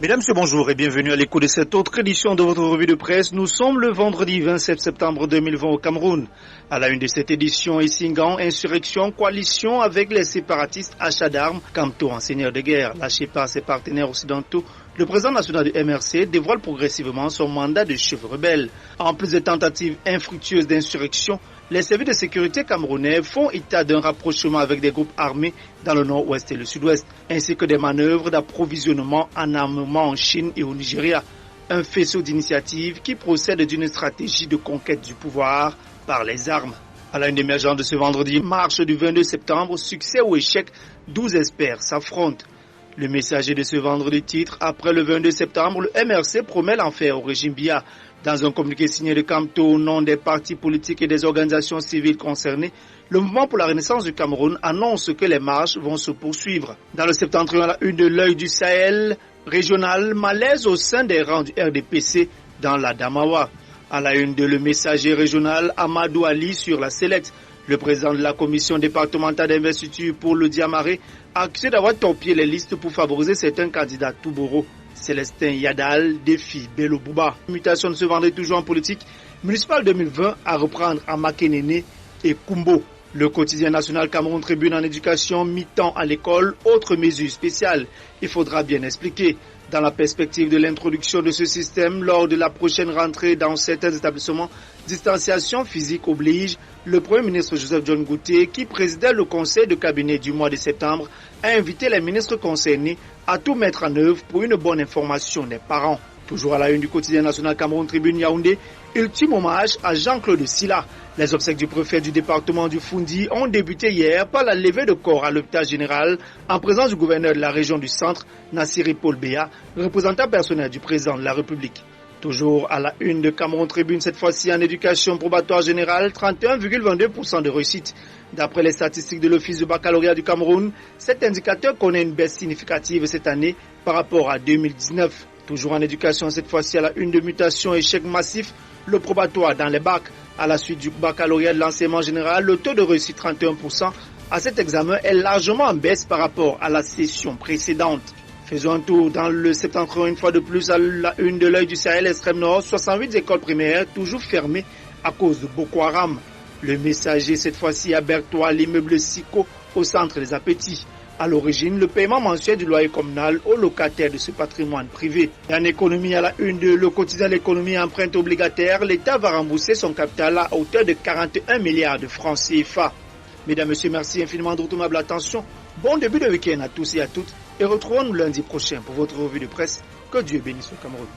Mesdames, Messieurs, bonjour et bienvenue à l'écho de cette autre édition de votre revue de presse. Nous sommes le vendredi 27 septembre 2020 au Cameroun. À la une de cette édition, Essingan, insurrection, coalition avec les séparatistes, achat d'armes, Kamto en seigneur de guerre, lâché par ses partenaires occidentaux. Le président national du MRC dévoile progressivement son mandat de chef rebelle. En plus des tentatives infructueuses d'insurrection, les services de sécurité camerounais font état d'un rapprochement avec des groupes armés dans le nord-ouest et le sud-ouest, ainsi que des manœuvres d'approvisionnement en armement en Chine et au Nigeria. Un faisceau d'initiatives qui procède d'une stratégie de conquête du pouvoir par les armes. À la une émergente de ce vendredi, marche du 22 septembre, succès ou échec, 12 experts s'affrontent. Le messager de ce vendredi titre, après le 22 septembre, le MRC promet l'enfer au régime Biya. Dans un communiqué signé de Kamto au nom des partis politiques et des organisations civiles concernées, le mouvement pour la renaissance du Cameroun annonce que les marches vont se poursuivre. Dans le septentrion, à la une de l'œil du Sahel régional, malaise au sein des rangs du RDPC dans la Damawa. À la une de le messager régional, Amadou Ali sur la sellette. Le président de la commission départementale d'investiture pour le Diamaré a accusé d'avoir torpillé les listes pour favoriser certains candidats Touboro. Célestin Yadal défie Bello Bouba. Mutation de ce vendredi toujours en politique municipale 2020 à reprendre à Makenene et Kumbo. Le quotidien national Cameroun Tribune en éducation, mi-temps à l'école, autre mesure spéciale. Il faudra bien expliquer. Dans la perspective de l'introduction de ce système lors de la prochaine rentrée dans certains établissements, distanciation physique oblige, le Premier ministre Joseph John Goutté, qui présidait le conseil de cabinet du mois de septembre, a invité les ministres concernés à tout mettre en œuvre pour une bonne information des parents. Toujours à la une du quotidien national Cameroun Tribune Yaoundé, ultime hommage à Jean-Claude Silla. Les obsèques du préfet du département du Foundi ont débuté hier par la levée de corps à l'hôpital général en présence du gouverneur de la région du centre, Nassiri Paul Béa, représentant personnel du président de la République. Toujours à la une de Cameroun Tribune, cette fois-ci en éducation probatoire générale, 31,22% de réussite. D'après les statistiques de l'Office du baccalauréat du Cameroun, cet indicateur connaît une baisse significative cette année par rapport à 2019. Toujours en éducation, cette fois-ci à la une de mutation, échec massif, le probatoire dans les bacs. À la suite du baccalauréat de l'enseignement général, le taux de réussite 31% à cet examen est largement en baisse par rapport à la session précédente. Faisons un tour dans le septentrion une fois de plus à la une de l'œil du Sahel extrême nord, 68 écoles primaires toujours fermées à cause de Boko Haram. Le messager cette fois-ci à Bertois, l'immeuble Siko au centre des appétits. À l'origine, le paiement mensuel du loyer communal aux locataires de ce patrimoine privé. Et en économie, à la une de le quotidien de l'économie empreinte obligataire, l'État va rembourser son capital à hauteur de 41 milliards de francs CFA. Mesdames, Messieurs, merci infiniment de votre aimable attention. Bon début de week-end à tous et à toutes et retrouvons-nous lundi prochain pour votre revue de presse. Que Dieu bénisse le Cameroun.